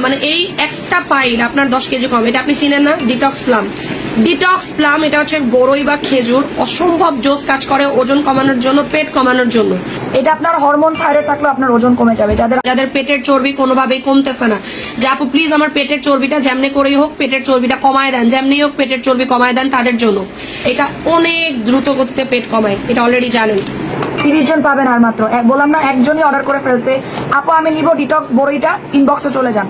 মানে এই একটা ফাইল আপনার 10 কেজি কম। এটা আপনি চিনেন না? Detox plum. ডিটক্স প্লাম এটা হচ্ছে বড়ই বা খেজুর, অসম্ভব জোস কাজ করে ওজন কমানোর জন্য, পেট কমানোর জন্য। এটা আপনার হরমোন থাইরয়েড থাকলে আপনার ওজন কমে যাবে। যাদের পেটের চর্বি কোনোভাবেই কমতেছে না, যে আপু প্লিজ আমার পেটের চর্বিটা যেমনি করেই হোক পেটের চর্বিটা কমায় দেন, যেমনি হোক পেটের চর্বি কমায় দেন, তাদের জন্য এটা অনেক দ্রুত গতিতে পেট কমায়, এটা অলরেডি জানেন। 30 জন পাবেন আর মাত্র। বললাম না, একজনই অর্ডার করে ফেলছে, আপু আমি নিব ডিটক্স বড়িটা, ইনবক্সে চলে যান।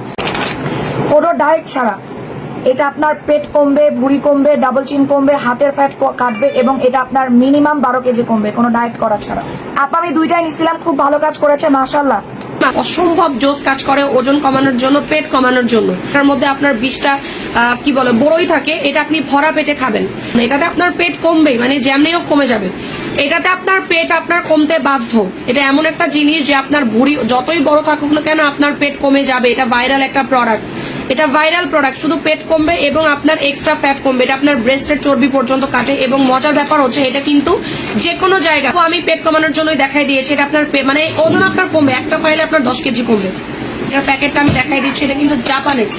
কোনো ডায়েট ছাড়া এটা আপনার পেট কমবে, ভুঁড়ি কমবে, ডাবল চিন কমবে, হাতের ফ্যাট কাটবে এবং এটা আপনার মিনিমাম 12 কেজি কমবে কোনো ডায়েট করা ছাড়া। আপু আমি দুইটাই নিছিলাম, খুব ভালো কাজ করেছে মাশাআল্লাহ। অসম্ভব জোস কাজ করে ওজন কমানোর জন্য, পেট কমানোর জন্য। তার মধ্যে আপনার 20টা কি বলে বড়ই থাকে, এটা আপনি ভরা পেটে খাবেন, এটাতে আপনার পেট কমবেই, মানে যেমনি হোক কমে যাবে। এটাতে আপনার পেট আপনার কমতে বাধ্য। এটা এমন একটা জিনিস যে আপনার ভুঁড়ি যতই বড় থাকুক না কেন আপনার পেট কমে যাবে। এটা ভাইরাল একটা প্রোডাক্ট, এটা ভাইরাল প্রোডাক্ট, শুধু পেট কমবে এবং আপনার এক্সট্রা ফ্যাট কমবে। এটা আপনার ব্রেস্টের চর্বি পর্যন্ত কাটে এবং মজার ব্যাপার হচ্ছে এটা কিন্তু যে কোনো জায়গা, আমি পেট কমানোর জন্যই দেখাই দিয়েছি। এটা আপনার মানে ওজন আপনার কমবে, একটা ফাইলে আপনার 10 কেজি কমবে। এটার প্যাকেটটা আমি দেখাই দিচ্ছি, এটা কিন্তু জাপানের।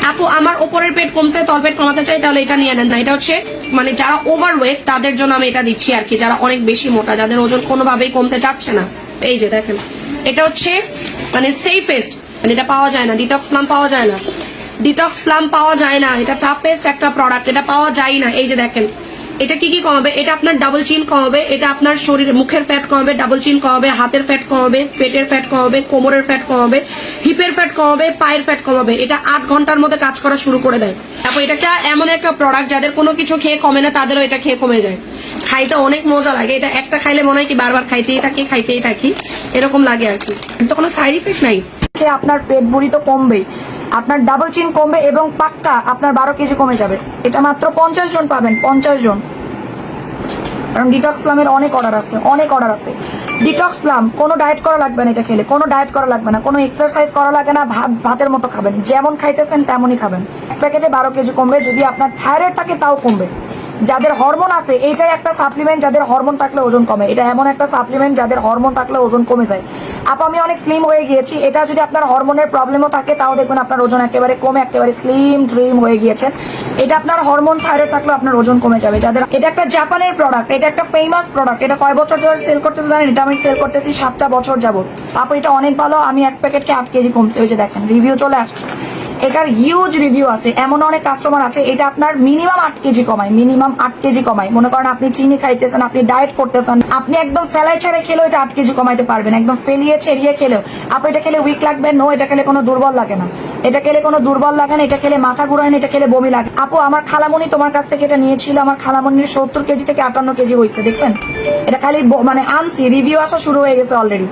আপু আমার ওপরের পেট কমছে, তল পেট কমাতে চাই, তাহলে এটা নিয়ে নেন না। এটা হচ্ছে মানে যারা ওভারওয়েট তাদের জন্য আমি এটা দিচ্ছি আর কি, যারা অনেক বেশি মোটা, যাদের ওজন কোনোভাবেই কমতে চাচ্ছে না। এই যে দেখেন, এটা হচ্ছে মানে সেফেস্ট, মানে এটা পাওয়া যায় না, ডিটক্স প্লাম পাওয়া যায় না, ডিটক্স প্লাম পাওয়া যায় না, এটা টাফেস্ট একটা প্রোডাক্ট, এটা পাওয়া যায় না। এই যে দেখেন, এটা কি কি কমাবে? এটা আপনার ডাবল চিন কমাবে, এটা আপনার শরীরের মুখের ফ্যাট কমাবে, ডাবল চিন কমাবে, হাতের ফ্যাট কমাবে, পেটের ফ্যাট কমাবে, কোমরের ফ্যাট কমাবে, হিপের ফ্যাট কমাবে, পায়ের ফ্যাট কমাবে। এটা 8 ঘন্টার মধ্যে কাজ করা শুরু করে দেয়। তারপর এটা এমন একটা প্রোডাক্ট যাদের কোনো কিছু খেয়ে কমে না তাদেরও এটা খেয়ে কমে যায়। খাইতে অনেক মজা লাগে, এটা একটা খাইলে মনে হয় কি বারবার খাইতেই থাকি এরকম লাগে আর কি। তো কোনো সাইড ইফেক্ট নাই। আপনার পেট ভুঁড়ি তো কমবেই, আপনার ডাবল চিন কমবে এবং পাক্কা আপনার 12 কেজি কমে যাবে। এটা মাত্র 50 জন পাবেন, 50 জন। কারণ ডিটক্স প্লামের অনেক অর্ডার আছে। ডিটক্স প্লাম কোনো ডায়েট করা লাগবে না, এটা খেলে কোনো ডায়েট করা লাগবে না, কোনো এক্সারসাইজ করা লাগে না, ভাতের মতো খাবেন, যেমন খাইতেছেন তেমনই খাবেন। এক প্যাকেটে 12 কেজি কমবে। যদি আপনার থাইরয়েড থাকে তাও কমবে। যাদের হরমোন আছে এটাই একটা সাপ্লিমেন্ট, যাদের হরমোন থাকলে ওজন কমে। এটা এমন একটা সাপ্লিমেন্ট যাদের হরমোন থাকলে ওজন কমে যায়। আপু আমি অনেক স্লিম হয়ে গিয়েছি, এটা যদি আপনার হরমোনের প্রবলেমও থাকে তাও দেখবেন আপনার ওজন একেবারে কমে, একেবারে স্লিম ড্রিম হয়ে গিয়েছেন। এটা আপনার হরমোন থাইরয়েড থাকলে আপনার ওজন কমে যাবে। যাদের এটা একটা জাপানের প্রোডাক্ট, এটা একটা ফেমাস প্রোডাক্ট। এটা কয় বছর ধরে সেল করতেছে জানেন? এটা আমি সেল করতেছি 7টা বছর যাবত। আপু এটা অনেক ভালো, আমি এক প্যাকেটকে 8 কেজি কমছে। ওই যে দেখেন রিভিউ চলে আসছে, এটার হিউজ রিভিউ আছে, এমন অনেক কাস্টমার আছে। এটা আপনার মিনিমাম 8 কেজি কমায়, মিনিমাম 8 কেজি কমায়। মনে করেন আপনি চিনি খাইতেছেন, আপনি ডায়েট করতেছেন, আপনি একদম ফেলাই ছেড়ে খেলেও এটা 8 কেজি কমাইতে পারবেন, একদম ফেলিয়ে ছেড়িয়ে খেলেও। আপু এটা খেলে উইক লাগবে? নো, এটা খেলে কোনো দুর্বল লাগে না, এটা খেলে কোনো দুর্বল লাগে না, এটা খেলে মাথা ঘুরায় না, এটা খেলে বমি লাগে। আপু আমার খালামণি তোমার কাছ থেকে এটা নিয়েছিল, আমার খালামণির 70 কেজি থেকে 58 কেজি হয়েছে, দেখছেন? এটা খালি মানে আনছি, রিভিউ আসা শুরু হয়ে গেছে অলরেডি।